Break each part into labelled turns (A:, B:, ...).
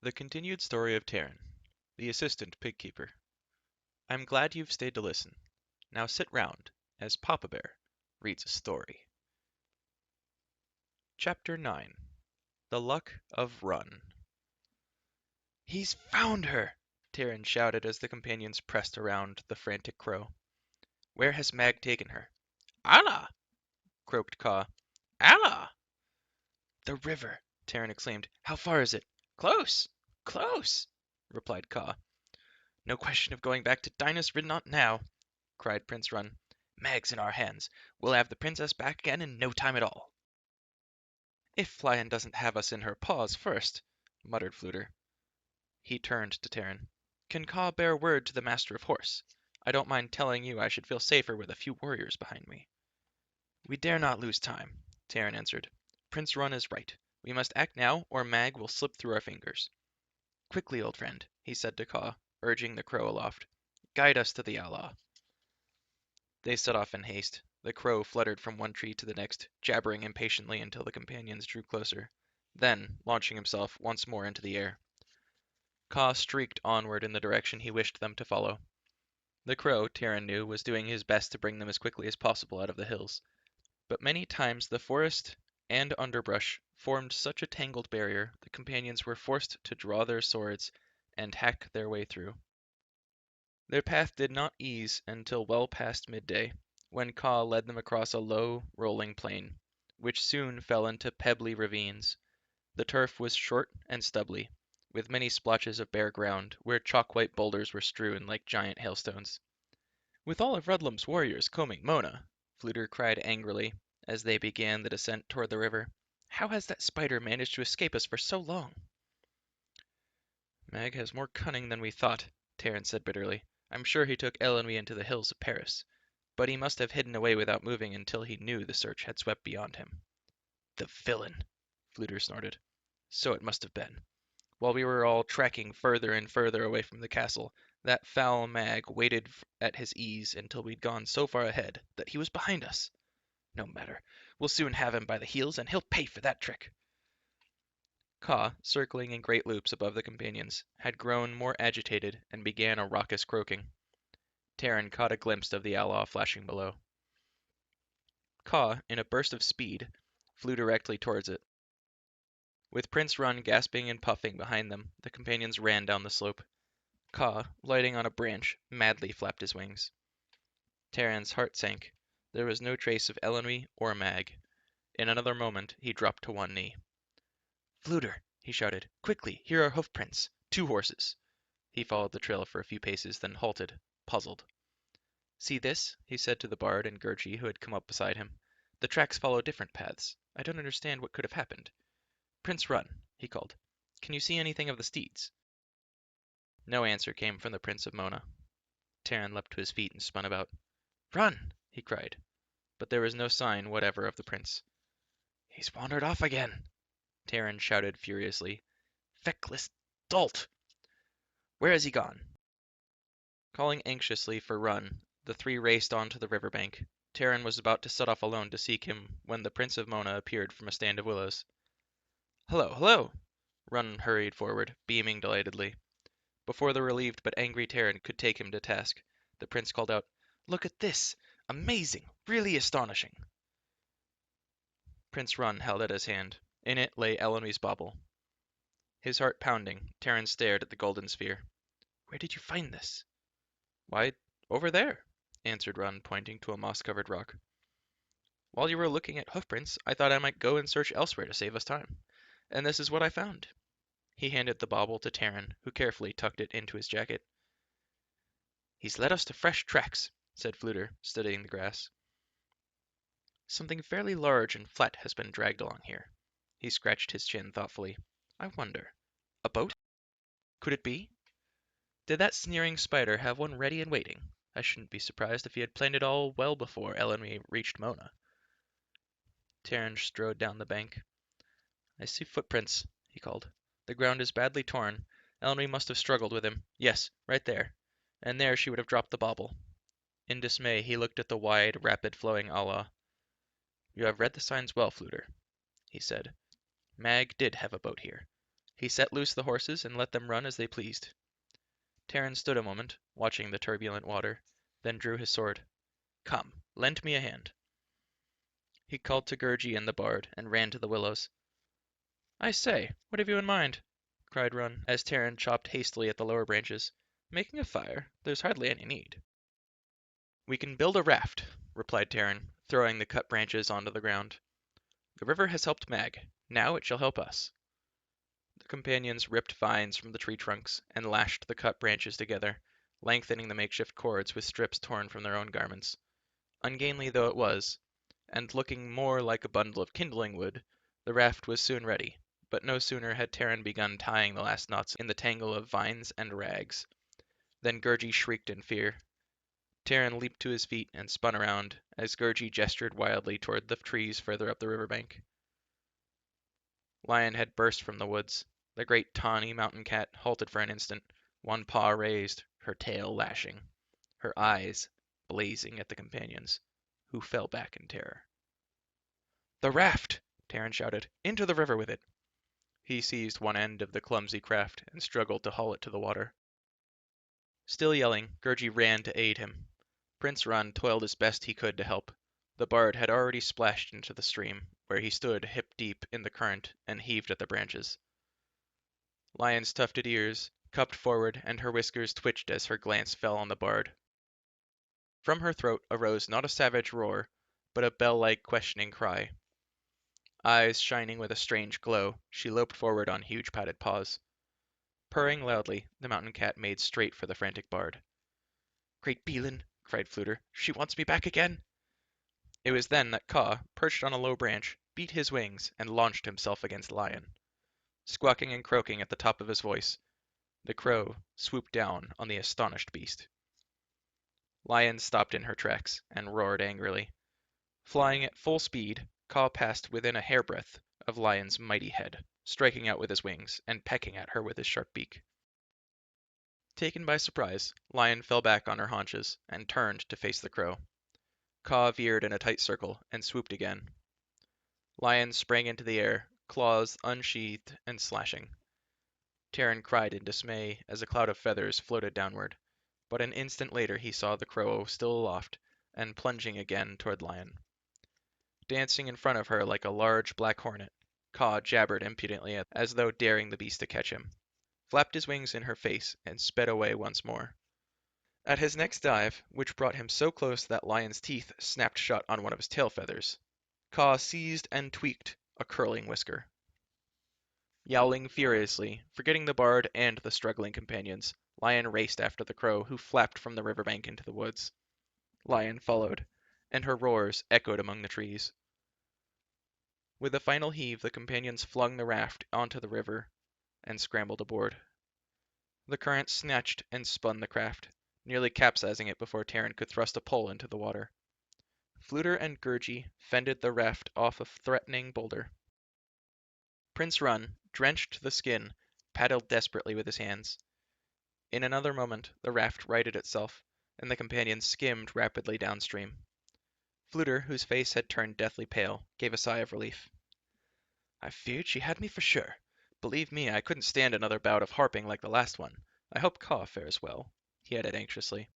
A: The continued story of Taryn, the assistant pig keeper. I'm glad you've stayed to listen. Now sit round, as Papa Bear reads a story. Chapter 9. The Luck of Run. He's found her! Taryn shouted as the companions pressed around the frantic crow. Where has Mag taken her? Allah! croaked Caw. Allah! The river! Taryn exclaimed. How far is it? Close! Close! replied Caw. No question of going back to Dinah's Ridnot now, cried Prince Run. Mag's in our hands. We'll have the princess back again in no time at all. If Flyan doesn't have us in her paws first, muttered Fluter. He turned to Taryn. Can Caw bear word to the master of horse? I don't mind telling you I should feel safer with a few warriors behind me. We dare not lose time, Taryn answered. Prince Run is right. We must act now, or Mag will slip through our fingers. Quickly, old friend, he said to Caw, urging the crow aloft. Guide us to the Allah. They set off in haste. The crow fluttered from one tree to the next, jabbering impatiently until the companions drew closer, then launching himself once more into the air. Caw streaked onward in the direction he wished them to follow. The crow, Taryn knew, was doing his best to bring them as quickly as possible out of the hills, but many times the forest and underbrush formed such a tangled barrier the companions were forced to draw their swords and hack their way through. Their path did not ease until well past midday, when Caw led them across a low, rolling plain, which soon fell into pebbly ravines. The turf was short and stubbly, with many splotches of bare ground where chalk-white boulders were strewn like giant hailstones. With all of Rudlum's warriors combing Mona, Fluter cried angrily, as they began the descent toward the river. How has that spider managed to escape us for so long? Mag has more cunning than we thought, Taryn said bitterly. I'm sure he took Elle and me into the hills of Paris, but he must have hidden away without moving until he knew the search had swept beyond him. The villain, Fluter snorted. So it must have been. While we were all trekking further and further away from the castle, that foul Mag waited at his ease until we'd gone so far ahead that he was behind us. No matter. We'll soon have him by the heels, and he'll pay for that trick. Caw, circling in great loops above the companions, had grown more agitated and began a raucous croaking. Taryn caught a glimpse of the outlaw flashing below. Caw, in a burst of speed, flew directly towards it. With Prince Run gasping and puffing behind them, the companions ran down the slope. Caw, lighting on a branch, madly flapped his wings. Taryn's heart sank. There was no trace of Elenwy or Mag. In another moment he dropped to one knee. Fluter, he shouted. Quickly, here are hoof prints. 2 horses. He followed the trail for a few paces, then halted, puzzled. See this? He said to the bard and Gertrude, who had come up beside him. The tracks follow different paths. I don't understand what could have happened. Prince Run, he called. Can you see anything of the steeds? No answer came from the Prince of Mona. Taryn leapt to his feet and spun about. Run! He cried. But there was no sign whatever of the prince. He's wandered off again, Taryn shouted furiously. Feckless dolt! Where has he gone? Calling anxiously for Run, the 3 raced on to the river bank. Taryn was about to set off alone to seek him when the Prince of Mona appeared from a stand of willows. Hello, hello! Run hurried forward, beaming delightedly. Before the relieved but angry Taryn could take him to task, the prince called out, Look at this! Amazing! Really astonishing! Prince Run held out his hand. In it lay Elenwy's bauble. His heart pounding, Taryn stared at the golden sphere. Where did you find this? Why, over there, answered Run, pointing to a moss-covered rock. While you were looking at hoofprints, I thought I might go and search elsewhere to save us time. And this is what I found. He handed the bauble to Taryn, who carefully tucked it into his jacket. He's led us to fresh tracks, said Fluter, studying the grass. Something fairly large and flat has been dragged along here. He scratched his chin thoughtfully. I wonder. A boat? Could it be? Did that sneering spider have one ready and waiting? I shouldn't be surprised if he had planned it all well before Elenwy reached Mona. Taryn strode down the bank. I see footprints, he called. The ground is badly torn. Elenwy must have struggled with him. Yes, right there. And there she would have dropped the bauble. In dismay, he looked at the wide, rapid-flowing Allah. You have read the signs well, Fluter, he said. Mag did have a boat here. He set loose the horses and let them run as they pleased. Taran stood a moment, watching the turbulent water, then drew his sword. Come, lend me a hand. He called to Gurgi and the bard, and ran to the willows. I say, what have you in mind? Cried Run, as Taran chopped hastily at the lower branches. Making a fire? There's hardly any need. We can build a raft, replied Taran, throwing the cut branches onto the ground. The river has helped Mag. Now it shall help us. The companions ripped vines from the tree trunks and lashed the cut branches together, lengthening the makeshift cords with strips torn from their own garments. Ungainly though it was, and looking more like a bundle of kindling wood, the raft was soon ready, but no sooner had Taran begun tying the last knots in the tangle of vines and rags, than Gurgi shrieked in fear. Taran leaped to his feet and spun around, as Gurgi gestured wildly toward the trees further up the riverbank. Lion had burst from the woods. The great tawny mountain cat halted for an instant, one paw raised, her tail lashing, her eyes blazing at the companions, who fell back in terror. The raft! Taran shouted. Into the river with it! He seized one end of the clumsy craft and struggled to haul it to the water. Still yelling, Gurgi ran to aid him. Prince Run toiled as best he could to help. The bard had already splashed into the stream, where he stood hip-deep in the current and heaved at the branches. Lion's tufted ears cupped forward and her whiskers twitched as her glance fell on the bard. From her throat arose not a savage roar, but a bell-like questioning cry. Eyes shining with a strange glow, she loped forward on huge padded paws. Purring loudly, the mountain cat made straight for the frantic bard. Great Beelin, cried Fluter, she wants me back again! It was then that Kaw, perched on a low branch, beat his wings and launched himself against Lion. Squawking and croaking at the top of his voice, the crow swooped down on the astonished beast. Lion stopped in her tracks and roared angrily. Flying at full speed, Kaw passed within a hairbreadth of Lion's mighty head, striking out with his wings and pecking at her with his sharp beak. Taken by surprise, Lion fell back on her haunches and turned to face the crow. Kaw veered in a tight circle and swooped again. Lion sprang into the air, claws unsheathed and slashing. Taran cried in dismay as a cloud of feathers floated downward, but an instant later he saw the crow still aloft and plunging again toward Lion. Dancing in front of her like a large black hornet, Kaw jabbered impudently as though daring the beast to catch him, flapped his wings in her face, and sped away once more. At his next dive, which brought him so close that Lion's teeth snapped shut on one of his tail feathers, Kaw seized and tweaked a curling whisker. Yowling furiously, forgetting the bard and the struggling companions, Lion raced after the crow, who flapped from the riverbank into the woods. Lion followed, and her roars echoed among the trees. With a final heave, the companions flung the raft onto the river and scrambled aboard. The current snatched and spun the craft, nearly capsizing it before Taran could thrust a pole into the water. Fluter and Gurgi fended the raft off a threatening boulder. Prince Run, drenched to the skin, paddled desperately with his hands. In another moment the raft righted itself, and the companions skimmed rapidly downstream. Fluter, whose face had turned deathly pale, gave a sigh of relief. I feared she had me for sure. Believe me, I couldn't stand another bout of harping like the last one. I hope Kaw fares well, he added anxiously.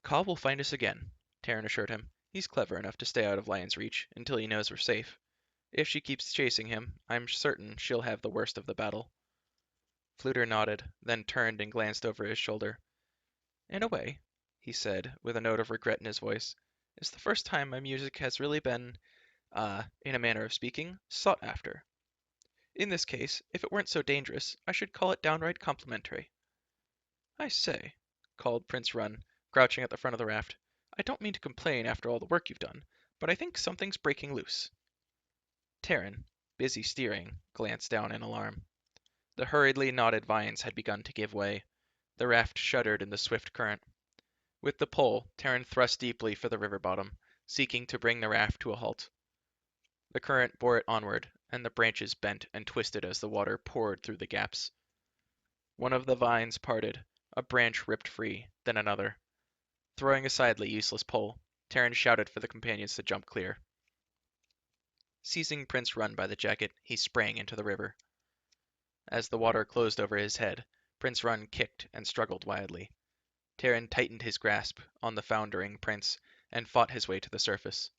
A: Kaw will find us again, Taran assured him. He's clever enough to stay out of Lion's reach until he knows we're safe. If she keeps chasing him, I'm certain she'll have the worst of the battle. Fluter nodded, then turned and glanced over his shoulder. In a way, he said, with a note of regret in his voice, it's the first time my music has really been, in a manner of speaking, sought after. In this case, if it weren't so dangerous, I should call it downright complimentary. I say, called Prince Run, crouching at the front of the raft, I don't mean to complain after all the work you've done, but I think something's breaking loose. Taran, busy steering, glanced down in alarm. The hurriedly knotted vines had begun to give way. The raft shuddered in the swift current. With the pole, Taran thrust deeply for the river bottom, seeking to bring the raft to a halt. The current bore it onward, and the branches bent and twisted as the water poured through the gaps. One of the vines parted, a branch ripped free, then another. Throwing aside the useless pole, Taran shouted for the companions to jump clear. Seizing Prince Run by the jacket, he sprang into the river. As the water closed over his head, Prince Run kicked and struggled wildly. Terran tightened his grasp on the foundering prince and fought his way to the surface.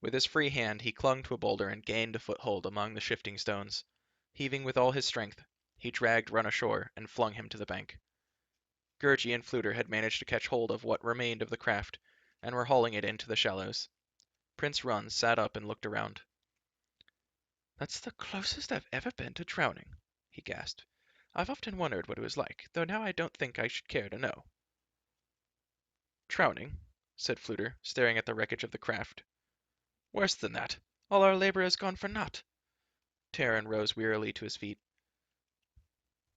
A: With his free hand he clung to a boulder and gained a foothold among the shifting stones. Heaving with all his strength, he dragged Run ashore and flung him to the bank. Gurgey and Fluter had managed to catch hold of what remained of the craft and were hauling it into the shallows. Prince Run sat up and looked around. "That's the closest I've ever been to drowning," he gasped. "I've often wondered what it was like, though now I don't think I should care to know." "Drowning?" said Fluter, staring at the wreckage of the craft. "Worse than that. All our labor has gone for naught." Terran rose wearily to his feet.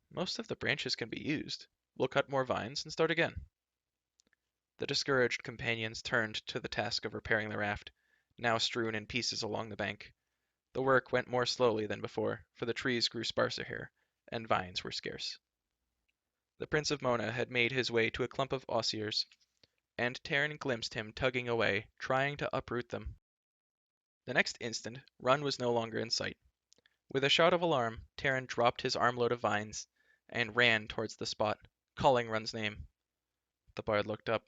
A: "Most of the branches can be used. We'll cut more vines and start again." The discouraged companions turned to the task of repairing the raft, now strewn in pieces along the bank. The work went more slowly than before, for the trees grew sparser here, and vines were scarce. The Prince of Mona had made his way to a clump of osiers, and Terran glimpsed him tugging away, trying to uproot them. The next instant, Run was no longer in sight. With a shout of alarm, Terran dropped his armload of vines and ran towards the spot, calling Run's name. The bard looked up.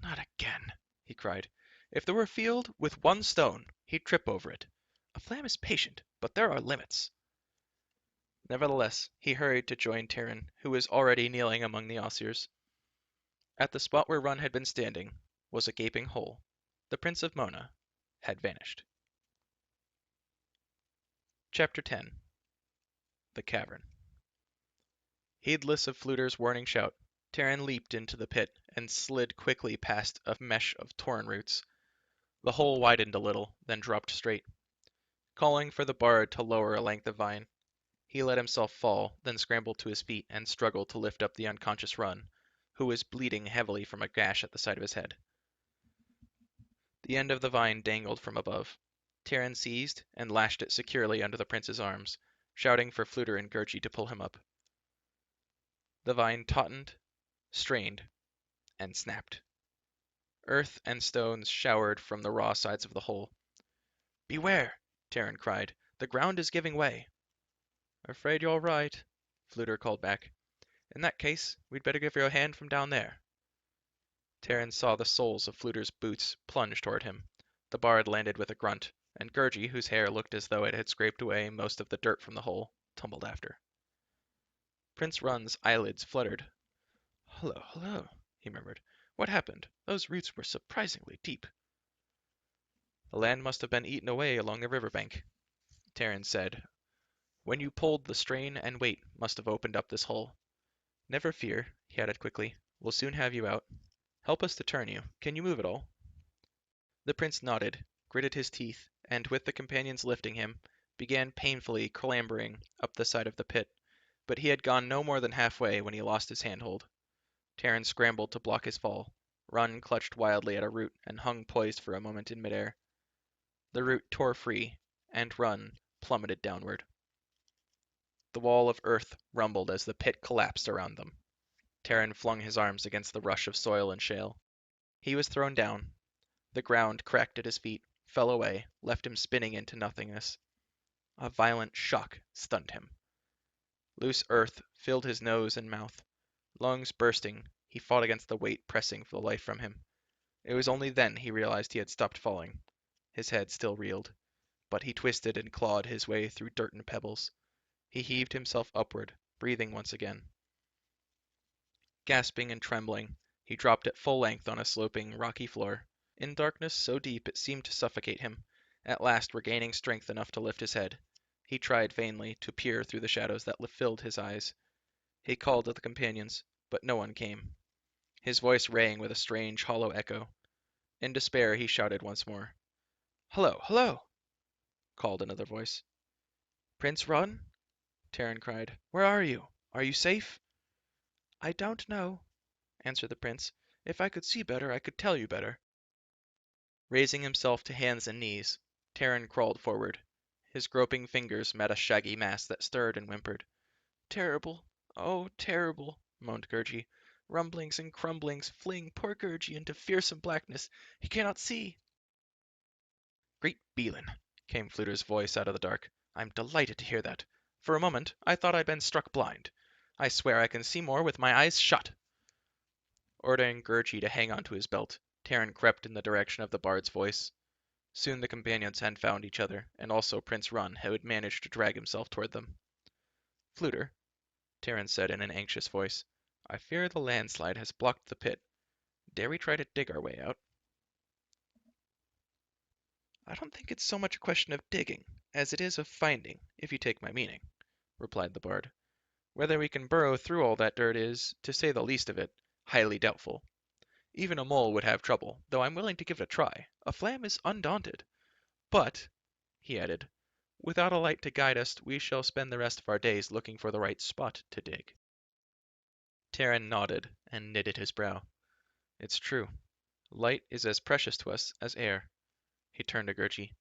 A: "Not again," he cried. "If there were a field with one stone, he'd trip over it. A flam is patient, but there are limits." Nevertheless, he hurried to join Terran, who was already kneeling among the osiers. At the spot where Run had been standing was a gaping hole. The Prince of Mona had vanished. Chapter 10. The Cavern. Heedless of Fluter's warning shout, Terran leaped into the pit and slid quickly past a mesh of torn roots. The hole widened a little, then dropped straight. Calling for the bard to lower a length of vine, he let himself fall, then scrambled to his feet and struggled to lift up the unconscious Run, who was bleeding heavily from a gash at the side of his head. The end of the vine dangled from above. Terran seized and lashed it securely under the prince's arms, shouting for Fluter and Gurgey to pull him up. The vine tautened, strained, and snapped. Earth and stones showered from the raw sides of the hole. "Beware!" Terran cried. "The ground is giving way." "Afraid you're right," Fluter called back. "In that case, we'd better give you a hand from down there." Terran saw the soles of Fluter's boots plunge toward him. The bard landed with a grunt, and Gurgey, whose hair looked as though it had scraped away most of the dirt from the hole, tumbled after. Prince Run's eyelids fluttered. "Hello, hello," he murmured. "What happened? Those roots were surprisingly deep." "The land must have been eaten away along the river bank," Terran said. "When you pulled, the strain and weight must have opened up this hole. Never fear," he added quickly. "We'll soon have you out. Help us to turn you. Can you move at all?" The prince nodded, gritted his teeth, and with the companions lifting him, began painfully clambering up the side of the pit, but he had gone no more than halfway when he lost his handhold. Terran scrambled to block his fall. Run clutched wildly at a root and hung poised for a moment in midair. The root tore free, and Run plummeted downward. The wall of earth rumbled as the pit collapsed around them. Terran flung his arms against the rush of soil and shale. He was thrown down. The ground cracked at his feet, fell away, left him spinning into nothingness. A violent shock stunned him. Loose earth filled his nose and mouth. Lungs bursting, he fought against the weight pressing for the life from him. It was only then he realized he had stopped falling. His head still reeled, but he twisted and clawed his way through dirt and pebbles. He heaved himself upward, breathing once again. Gasping and trembling, he dropped at full length on a sloping, rocky floor. In darkness so deep it seemed to suffocate him, at last regaining strength enough to lift his head, he tried vainly to peer through the shadows that filled his eyes. He called to the companions, but no one came. His voice rang with a strange, hollow echo. In despair he shouted once more. "Hello, hello!" called another voice. "Prince Run?" Terran cried. "Where are you? Are you safe?" "I don't know," answered the prince. "If I could see better, I could tell you better." Raising himself to hands and knees, Terran crawled forward. His groping fingers met a shaggy mass that stirred and whimpered. "Terrible, oh, terrible," moaned Gurgey. "Rumblings and crumblings fling poor Gurgey into fearsome blackness. He cannot see." "Great Beelin," came Fluter's voice out of the dark. "I'm delighted to hear that. For a moment I thought I'd been struck blind. I swear I can see more with my eyes shut." Ordering Gurgey to hang on to his belt, Terran crept in the direction of the bard's voice. Soon the companions had found each other, and also Prince Run, who had managed to drag himself toward them. "Fluter," Terran said in an anxious voice, "I fear the landslide has blocked the pit. Dare we try to dig our way out?" "I don't think it's so much a question of digging, as it is of finding, if you take my meaning," replied the bard. "Whether we can burrow through all that dirt is, to say the least of it, highly doubtful. Even a mole would have trouble, though I'm willing to give it a try. A flam is undaunted. But," he added, "without a light to guide us, we shall spend the rest of our days looking for the right spot to dig." Terran nodded and knitted his brow. "It's true. Light is as precious to us as air." He turned to Gurgey.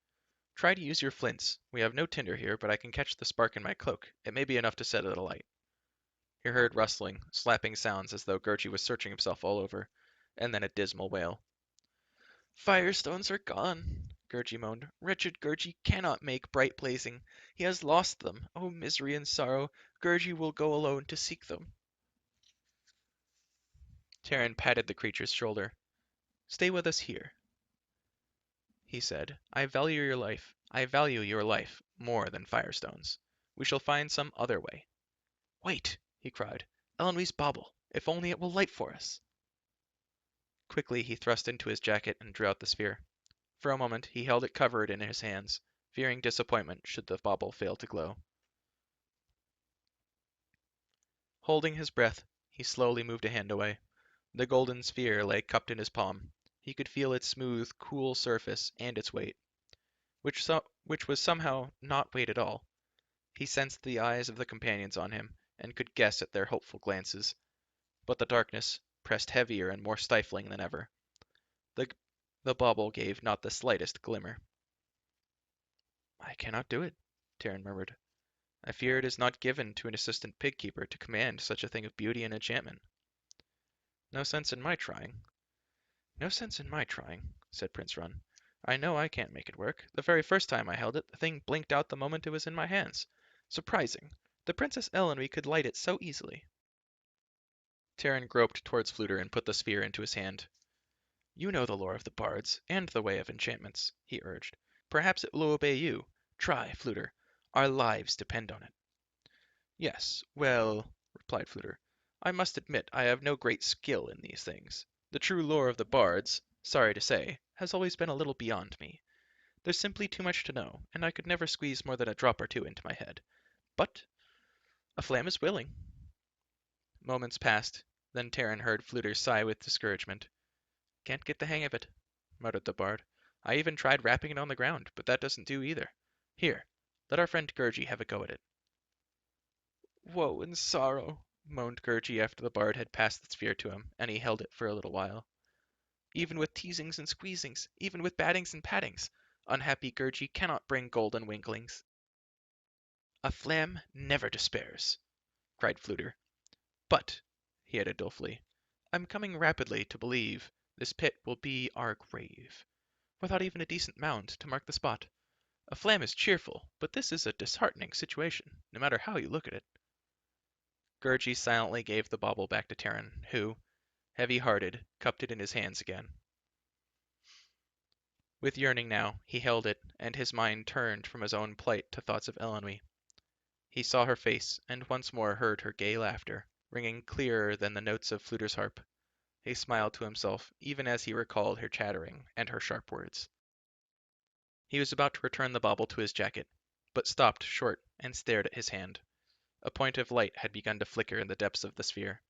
A: "Try to use your flints. We have no tinder here, but I can catch the spark in my cloak. It may be enough to set it alight." He heard rustling, slapping sounds as though Gurgey was searching himself all over, and then a dismal wail. "Firestones are gone," Gurgey moaned. "Wretched Gurgey cannot make bright blazing. He has lost them. Oh, misery and sorrow! Gurgey will go alone to seek them." Terran patted the creature's shoulder. "Stay with us here," he said. I value your life more than firestones. We shall find some other way." "Wait!" he cried. "Elenwe's bauble! If only it will light for us!" Quickly he thrust into his jacket and drew out the sphere. For a moment he held it covered in his hands, fearing disappointment should the bauble fail to glow. Holding his breath, he slowly moved a hand away. The golden sphere lay cupped in his palm. He could feel its smooth, cool surface and its weight, which was somehow not weight at all. He sensed the eyes of the companions on him, and could guess at their hopeful glances. But the darkness pressed heavier and more stifling than ever. The, the bauble gave not the slightest glimmer. "I cannot do it," Terran murmured. "I fear it is not given to an assistant pig-keeper to command such a thing of beauty and enchantment." "No sense in my trying." "No sense in my trying," said Prince Run. "I know I can't make it work. The very first time I held it, the thing blinked out the moment it was in my hands. Surprising. The Princess Elenwe could light it so easily." Terran groped towards Fluter and put the sphere into his hand. "You know the lore of the bards, and the way of enchantments," he urged. "Perhaps it will obey you. Try, Fluter. Our lives depend on it." "Yes, well," replied Fluter, "I must admit I have no great skill in these things. The true lore of the bards, sorry to say, has always been a little beyond me. There's simply too much to know, and I could never squeeze more than a drop or two into my head. But a flam is willing." Moments passed, then Terran heard Fluter sigh with discouragement. "Can't get the hang of it," muttered the bard. "I even tried rapping it on the ground, but that doesn't do either. Here, let our friend Gurgey have a go at it." "Woe and sorrow," moaned Gurgey after the bard had passed the sphere to him, and he held it for a little while. "Even with teasings and squeezings, even with battings and pattings, unhappy Gurgey cannot bring golden winklings." "A flam never despairs," cried Fluter. "But," he added dolefully, "I'm coming rapidly to believe this pit will be our grave, without even a decent mound to mark the spot. A flam is cheerful, but this is a disheartening situation, no matter how you look at it." Gurgey silently gave the bauble back to Terran, who, heavy-hearted, cupped it in his hands again. With yearning now, he held it, and his mind turned from his own plight to thoughts of Elenwe. He saw her face, and once more heard her gay laughter, ringing clearer than the notes of Fluter's harp. He smiled to himself, even as he recalled her chattering and her sharp words. He was about to return the bauble to his jacket, but stopped short and stared at his hand. A point of light had begun to flicker in the depths of the sphere.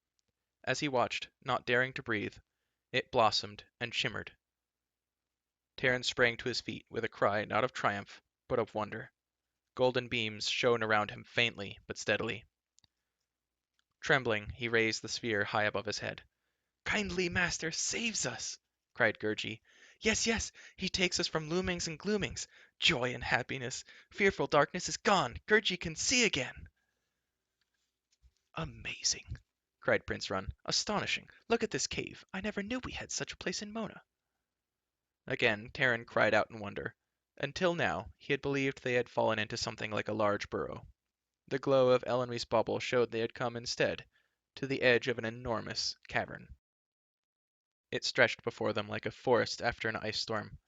A: As he watched, not daring to breathe, it blossomed and shimmered. Terran sprang to his feet with a cry not of triumph, but of wonder. Golden beams shone around him faintly but steadily. Trembling, he raised the sphere high above his head. "Kindly master saves us!" cried Gurgey. "Yes, yes, he takes us from loomings and gloomings. Joy and happiness! Fearful darkness is gone! Gurgey can see again!" "Amazing!" cried Prince Run. "Astonishing! Look at this cave. I never knew we had such a place in Mona." Again Terran cried out in wonder. Until now he had believed they had fallen into something like a large burrow. The glow of Elenry's bauble showed they had come instead to the edge of an enormous cavern. It stretched before them like a forest after an ice storm.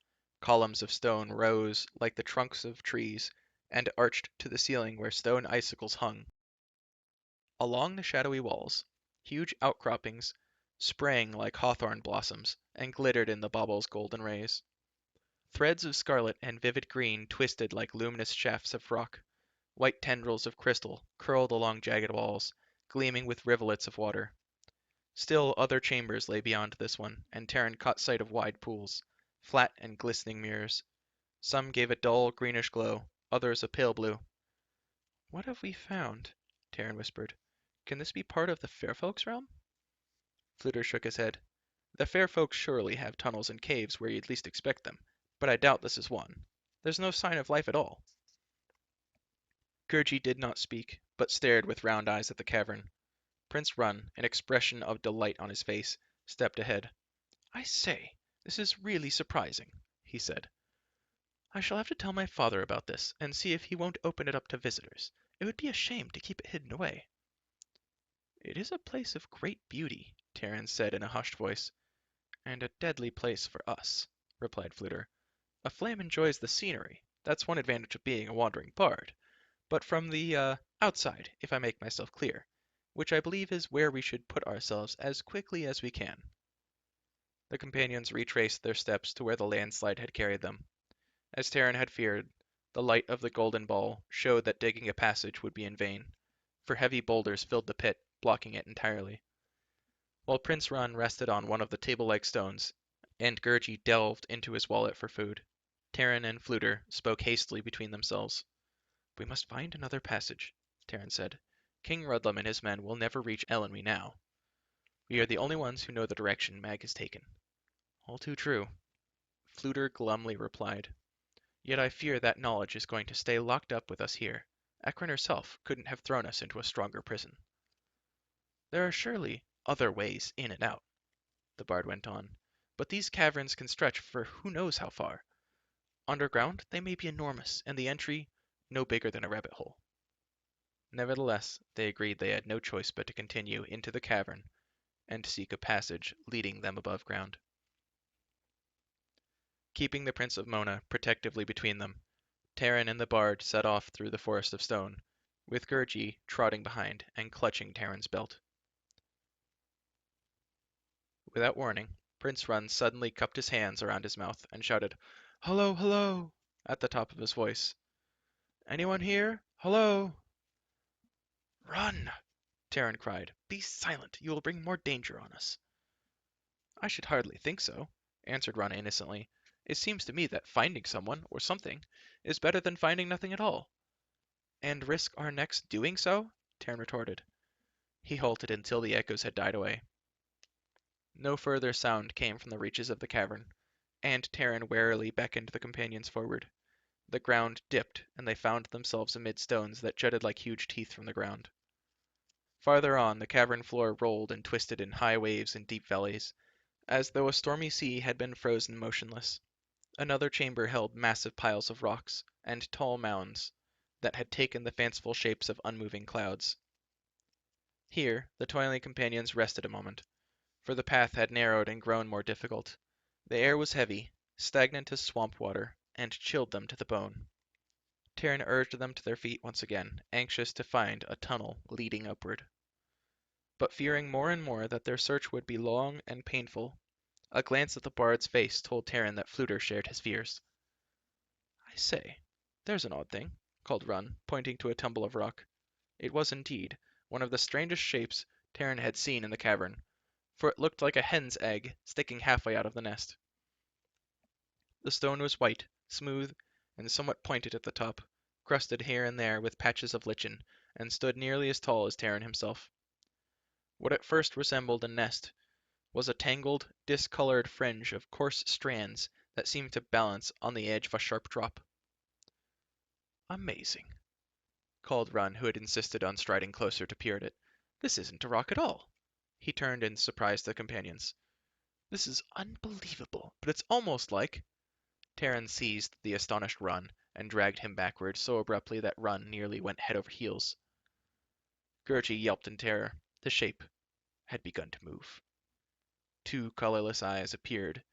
A: Columns of stone rose like the trunks of trees and arched to the ceiling where stone icicles hung. Along the shadowy walls, huge outcroppings sprang like hawthorn blossoms and glittered in the bauble's golden rays. Threads of scarlet and vivid green twisted like luminous shafts of rock. White tendrils of crystal curled along jagged walls, gleaming with rivulets of water. Still other chambers lay beyond this one, and Terran caught sight of wide pools, flat and glistening mirrors. Some gave a dull greenish glow, others a pale blue. "What have we found?" Terran whispered. "Can this be part of the fair folks' realm?" Fluter shook his head. "The fair folks surely have tunnels and caves where you'd least expect them, but I doubt this is one. There's no sign of life at all." Gurgi did not speak, but stared with round eyes at the cavern. Prince Run, an expression of delight on his face, stepped ahead. "I say, this is really surprising," he said. "I shall have to tell my father about this, and see if he won't open it up to visitors. It would be a shame to keep it hidden away." "It is a place of great beauty," Terran said in a hushed voice. "And a deadly place for us," replied Fluter. "A flame enjoys the scenery. That's one advantage of being a wandering bard. But from the outside, if I make myself clear, which I believe is where we should put ourselves as quickly as we can." The companions retraced their steps to where the landslide had carried them. As Terran had feared, the light of the golden ball showed that digging a passage would be in vain, for heavy boulders filled the pit, blocking it entirely. While Prince Run rested on one of the table-like stones, and Gurgi delved into his wallet for food, Terran and Fluter spoke hastily between themselves. "We must find another passage," Terran said. "King Rudlam and his men will never reach Elenry now. We are the only ones who know the direction Mag has taken." "All too true," Fluter glumly replied. "Yet I fear that knowledge is going to stay locked up with us here. Ekron herself couldn't have thrown us into a stronger prison." "There are surely other ways in and out," the bard went on, "but these caverns can stretch for who knows how far. Underground they may be enormous, and the entry no bigger than a rabbit hole." Nevertheless, they agreed they had no choice but to continue into the cavern and seek a passage leading them above ground. Keeping the Prince of Mona protectively between them, Terran and the bard set off through the forest of stone, with Gurgi trotting behind and clutching Terran's belt. Without warning, Prince Run suddenly cupped his hands around his mouth and shouted, "Hello, hello!" at the top of his voice. "Anyone here? Hello!" "Run!" Terran cried. "Be silent! You will bring more danger on us." "I should hardly think so," answered Run innocently. "It seems to me that finding someone, or something, is better than finding nothing at all." "And risk our necks doing so?" Terran retorted. He halted until the echoes had died away. No further sound came from the reaches of the cavern, and Terran warily beckoned the companions forward. The ground dipped, and they found themselves amid stones that jutted like huge teeth from the ground. Farther on, the cavern floor rolled and twisted in high waves and deep valleys, as though a stormy sea had been frozen motionless. Another chamber held massive piles of rocks, and tall mounds, that had taken the fanciful shapes of unmoving clouds. Here, the toiling companions rested a moment, for the path had narrowed and grown more difficult. The air was heavy, stagnant as swamp water, and chilled them to the bone. Terran urged them to their feet once again, anxious to find a tunnel leading upward. But fearing more and more that their search would be long and painful, a glance at the bard's face told Terran that Fluter shared his fears. "I say, there's an odd thing," called Run, pointing to a tumble of rock. It was indeed one of the strangest shapes Terran had seen in the cavern, for it looked like a hen's egg sticking halfway out of the nest. The stone was white, smooth, and somewhat pointed at the top, crusted here and there with patches of lichen, and stood nearly as tall as Terran himself. What at first resembled a nest was a tangled, discolored fringe of coarse strands that seemed to balance on the edge of a sharp drop. "Amazing," called Run, who had insisted on striding closer to peer at it. "This isn't a rock at all." He turned in surprise to the companions. "This is unbelievable, but it's almost like—" Terran seized the astonished Run and dragged him backward so abruptly that Run nearly went head over heels. Gertie yelped in terror. The shape had begun to move. Two colorless eyes appeared,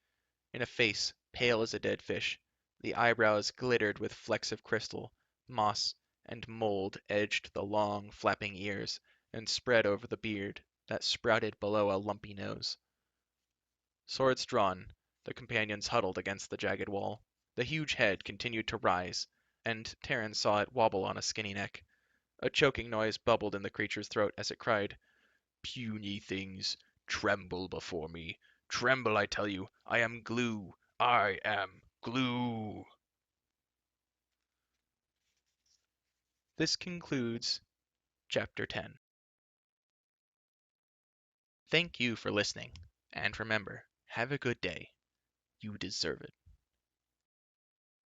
A: in a face pale as a dead fish. The eyebrows glittered with flecks of crystal, moss, and mold edged the long, flapping ears, and spread over the beard that sprouted below a lumpy nose. Swords drawn, the companions huddled against the jagged wall. The huge head continued to rise, and Terran saw it wobble on a skinny neck. A choking noise bubbled in the creature's throat as it cried, "Puny things, tremble before me. Tremble, I tell you. I am glue. I am glue." This concludes Chapter 10. Thank you for listening, and remember, have a good day. You deserve it.